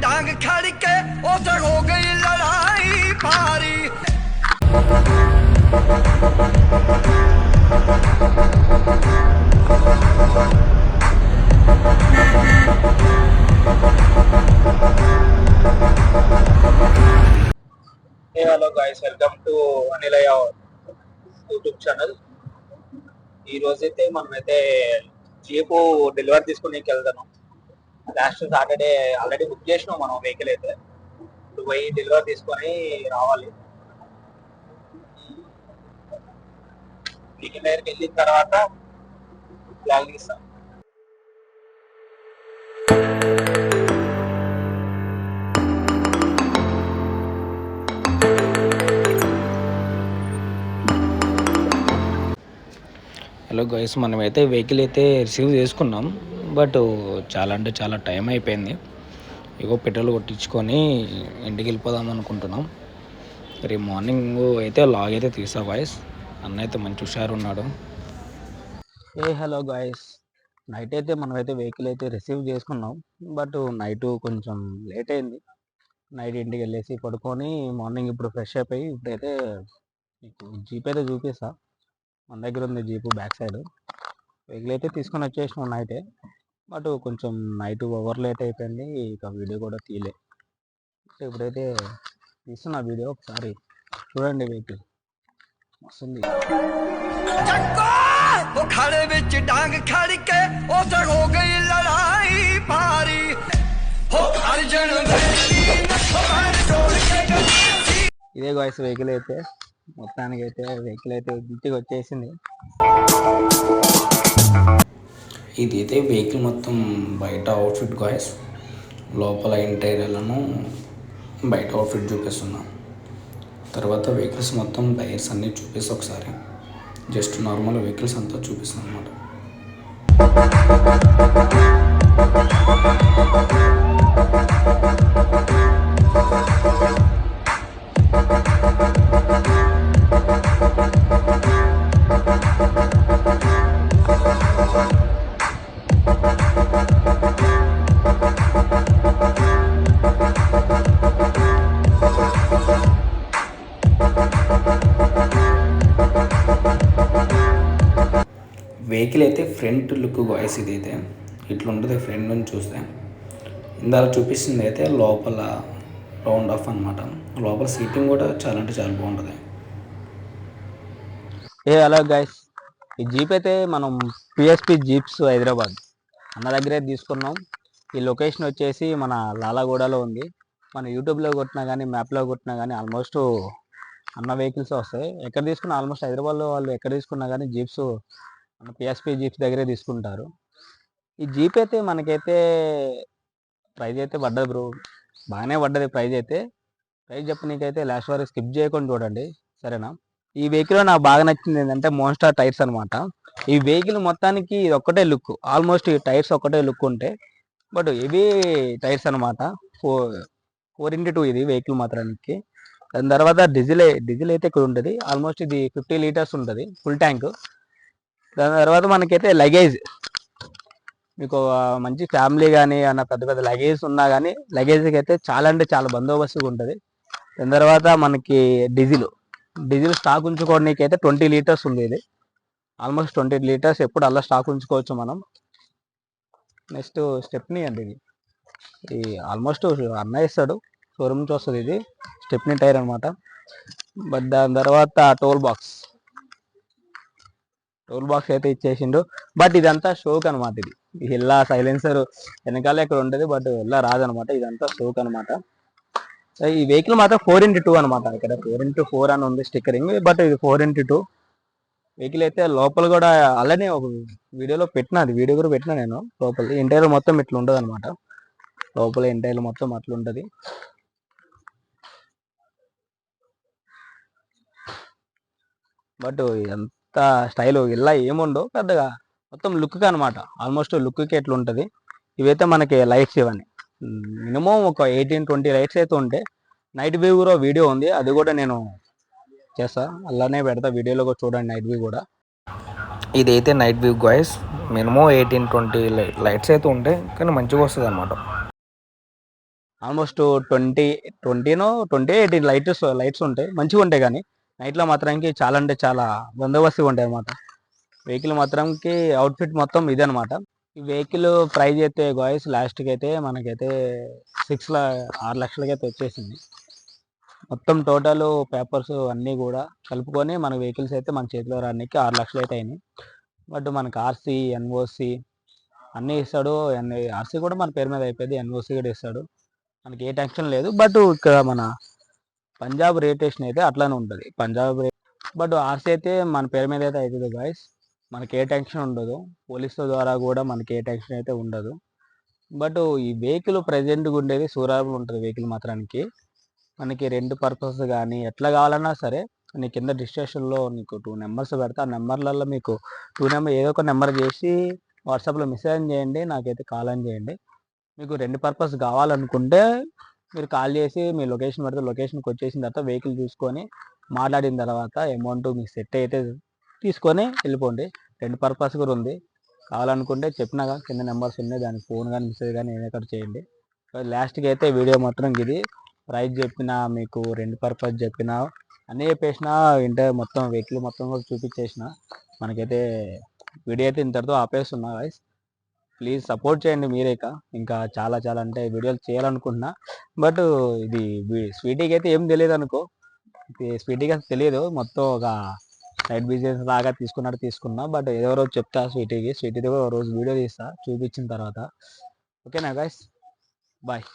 टांग खड़ के उसे हो गई लड़ाई भारी। Hey, hello guys, welcome to Anilaya YouTube channel. ఈ రోజైతే మనమైతే జీపు డెలివరీ తీసుకుని వెళ్తాను. లాస్ట్ సాటర్డే ఆల్రెడీ బుక్ చేసినాం మనం వెహికల్ అయితే. ఇప్పుడు పోయి డెలివరీ తీసుకొని రావాలి. వెహికల్ దగ్గరికి వెళ్ళిన తర్వాత బ్లాగ్ తీస్తాం. హలో గైస్, మనమైతే వెహికల్ అయితే రిసీవ్ చేసుకున్నాం. బట్ చాలా అంటే చాలా టైం అయిపోయింది. ఇగో పెట్రోల్ కొట్టించుకొని ఇంటికి వెళ్ళిపోదాం అనుకుంటున్నాం. రేపు మార్నింగ్ అయితే లాగ్ అయితే తీసా గాయస్. అన్న అయితే మంచి హుషారు ఉన్నాడు. హలో గాయస్, నైట్ అయితే మనమైతే వెహికల్ అయితే రిసీవ్ చేసుకున్నాం. బట్ నైట్ కొంచెం లేట్ అయింది. నైట్ ఇంటికి వెళ్ళేసి పడుకొని మార్నింగ్ ఇప్పుడు ఫ్రెష్ అయిపోయి ఇప్పుడైతే మీకు జీప్ అయితే చూపిస్తా. మన దగ్గర ఉంది జీపు బ్యాక్ సైడ్. వెహికల్ అయితే తీసుకొని వచ్చేసినాం నైటే. బట్ కొంచెం నైట్ ఓవర్ లేట్ అయిపోయింది, ఇక వీడియో కూడా తీయలే. ఇప్పుడైతే తీస్తున్నా వీడియో, ఒకసారి చూడండి. వెహికల్ వస్తుంది. वो खड़े विच टांग खड़ के उसे हो गई लड़ाई भारी। हो अर्जुन ఇదే గాయ్స్ వెహికల్ అయితే, మొత్తానికి అయితే వెహికల్ అయితే ఇంటికి వచ్చేసింది. ఇది అయితే వెహికల్ మొత్తం బయట అవుట్ఫిట్ గాయ్స్. లోపల ఇంటీరియర్లను బయట అవుట్ఫిట్ చూపిస్తున్నాం. తర్వాత వెహికల్స్ మొత్తం టైర్స్ అన్నీ చూపిస్తాం. ఒకసారి జస్ట్ నార్మల్ వెహికల్స్ అంతా చూపిస్తాం అన్నమాట. వెహికల్ అయితే ఫ్రంట్ లుక్ వాయిస్ ఇదైతే ఇట్లా ఉంటుంది. ఫ్రంట్ నుంచి చూస్తే ఇందాక చూపిస్తుంది అయితే లోపల రౌండ్ ఆఫ్ అనమాట. లోపల సీటింగ్ కూడా చాలా అంటే చాలా బాగుంటుంది. హలో గైస్, ఈ జీప్ అయితే మనం పిఎస్పి జీప్స్ హైదరాబాద్ అన్న దగ్గరే తీసుకున్నాం. ఈ లొకేషన్ వచ్చేసి మన లాలాగూడలో ఉంది. మన యూట్యూబ్లో కొట్టినా కానీ మ్యాప్లో కొట్టినా కానీ ఆల్మోస్ట్ అన్న వెహికల్స్ వస్తాయి. ఎక్కడ తీసుకున్నా ఆల్మోస్ట్ హైదరాబాద్లో వాళ్ళు ఎక్కడ తీసుకున్నా కానీ జీప్స్ మన పిఎస్పి జీప్స్ దగ్గరే తీసుకుంటారు. ఈ జీప్ అయితే మనకైతే ప్రైజ్ అయితే పడ్డది బ్రో, బాగానే పడ్డది ప్రైజ్ అయితే. ప్రైజ్ చెప్పనీకైతే లాస్ట్ వరకు స్కిప్ చేయకుండా చూడండి, సరేనా. ఈ వెహికల్లో నాకు బాగా నచ్చింది ఏంటంటే మోన్స్టార్ టైర్స్ అనమాట. ఈ వెహికల్ మొత్తానికి ఇది ఒక్కటే లుక్, ఆల్మోస్ట్ ఈ టైర్స్ ఒక్కటే లుక్ ఉంటాయి. బట్ ఇవి టైర్స్ అనమాట. 4x2 ఇది వెహికల్ మాత్రానికి. దాని తర్వాత డీజిల్ అయితే ఇక్కడ ఉంటుంది. ఆల్మోస్ట్ ఇది 50 లీటర్స్ ఉంటుంది ఫుల్ ట్యాంక్. దాని తర్వాత మనకైతే లగేజ్, మీకు మంచి ఫ్యామిలీ కానీ అన్న పెద్ద పెద్ద లగేజ్ ఉన్నా కానీ లగేజ్కి అయితే చాలా అంటే చాలా బందోబస్తుగా ఉంటుంది. దాని తర్వాత మనకి డీజిల్ స్టాక్ ఉంచుకోవడానికి అయితే 20 లీటర్స్ ఉంది. ఇది ఆల్మోస్ట్ 20 లీటర్స్ ఎప్పుడు అలా స్టాక్ ఉంచుకోవచ్చు మనం. నెక్స్ట్ స్టెప్నీ అండి, ఇది ఆల్మోస్ట్ అన్న ఇస్తాడు, షోరూమ్ నుంచి వస్తుంది. ఇది స్టెప్నీ టైర్ అనమాట. బట్ దాని తర్వాత టోల్ బాక్స్ అయితే ఇచ్చేసిండు. బట్ ఇదంతా షోక్ అనమాట. ఇది ఇలా సైలెన్సర్ వెనకాల ఇక్కడ ఉంటుంది, బట్ ఇలా రాదనమాట. ఇదంతా షోక్ అనమాట. ఈ వెహికల్ మాత్రం 4x2 అనమాట. ఇక్కడ 4x4 అని ఉంది స్టిక్కరింగ్, బట్ ఇది 4x2 వెహికల్ అయితే. లోపల కూడా అలానే ఒక వీడియో కూడా పెట్టినా నేను. లోపల ఇంటీరియర్ మొత్తం ఇట్లా ఉంటుంది అనమాట. లోపల ఇంటీరియర్ మొత్తం అట్లా ఉంటుంది. బట్ ఎంత స్టైల్ ఇలా ఏముండవు పెద్దగా, మొత్తం లుక్కి అనమాట. ఆల్మోస్ట్ లుక్కి ఎట్లా ఉంటుంది. ఇవైతే మనకి లైట్స్, ఇవన్నీ మినిమం ఒక 18-20 లైట్స్ అయితే ఉంటాయి. నైట్ వ్యూ కూడా వీడియో ఉంది, అది కూడా నేను చేస్తా, అలానే పెడతా వీడియోలో కూడా చూడండి నైట్ వ్యూ కూడా. ఇదైతే night view guys. Minimum 18-20 lights అయితే ఉంటాయి, కానీ మంచిగా వస్తుంది అనమాట. ఆల్మోస్ట్ 18 లైట్స్ ఉంటాయి, మంచిగా ఉంటాయి. కానీ నైట్లో మాత్రానికి చాలా అంటే చాలా బందోబస్తుగా ఉంటాయి అనమాట. వెహికల్ మాత్రంకి అవుట్ఫిట్ మొత్తం ఇదే అనమాట. ఈ వెహికల్ ప్రైజ్ అయితే గాయస్ లాస్ట్కి అయితే మనకైతే 6 లక్షలకి అయితే వచ్చేసింది. మొత్తం టోటల్ పేపర్స్ అన్నీ కూడా కలుపుకొని మన వెహికల్స్ అయితే మన చేతిలో రానికి 6 లక్షలు అయితే అయినాయి. బట్ మనకు ఆర్సీ, ఎన్ఓసి అన్నీ ఇస్తాడు. ఆర్సీ కూడా మన పేరు మీద అయిపోయింది, ఎన్ఓసి కూడా ఇస్తాడు. మనకి ఏ టెన్షన్ లేదు. బట్ ఇక్కడ మన పంజాబ్ రిజిస్ట్రేషన్ అయితే అట్లానే ఉంటుంది. బట్ ఆర్సీ అయితే మన పేరు మీద అయితే అవుతుంది గాయస్. మనకి ఏ టెన్షన్ ఉండదు. పోలీసుల ద్వారా కూడా మనకి ఏ టెన్షన్ అయితే ఉండదు. బట్ ఈ వెహికల్ ప్రజెంట్గా ఉండేది సూరాబుల్ ఉంటుంది. వెహికల్ మాత్రానికి మనకి రెంట్ పర్పస్ కానీ ఎట్లా కావాలన్నా సరే, నీ కింద డిస్క్రిప్షన్లో నీకు 2 నెంబర్స్ పెడతా. ఆ నెంబర్లలో మీకు ఏదో ఒక నెంబర్ చేసి వాట్సాప్లో మెసేజ్ చేయండి, నాకైతే కాల్ అని చేయండి. మీకు రెంట్ పర్పస్ కావాలనుకుంటే మీరు కాల్ చేసి మీ లొకేషన్ పెడితే లొకేషన్కి వచ్చేసిన తర్వాత వెహికల్ చూసుకొని మాట్లాడిన తర్వాత అమౌంట్ మీకు సెట్ అయితే తీసుకొని వెళ్ళిపోండి. రెంట్ పర్పస్ కూడా ఉంది. కావాలనుకుంటే చెప్పినాగా కింద నెంబర్స్ ఉన్నాయి, దానికి ఫోన్ కానీ మెసేజ్ కానీ ఏదో ఒకటి చేయండి. లాస్ట్కి అయితే వీడియో మాత్రం ఇది ప్రైస్ చెప్పిన, మీకు రెంట్ పర్పస్ చెప్పిన, అన్నీ చెప్పేసిన వింటే మొత్తం వెహికల్ మొత్తం కూడా చూపించేసిన. మనకైతే వీడియో అయితే ఇంతటితో ఆపేస్తున్నా గైస్. ప్లీజ్ సపోర్ట్ చేయండి మీరేక. ఇంకా చాలా చాలా అంటే వీడియోలు చేయాలనుకుంటున్నా. బట్ ఇది స్వీటీకి అయితే ఏం తెలియదు అనుకో. స్వీటీకి అసలు తెలియదు. మొత్తం ఒక సైడ్ బిజినెస్ లాగా తీసుకున్నా. బట్ ఏదో రోజు చెప్తా స్వీటీకి. స్వీటీతో రోజు వీడియో తీస్తా చూపించిన తర్వాత. ఓకేనా గైస్, బాయ్.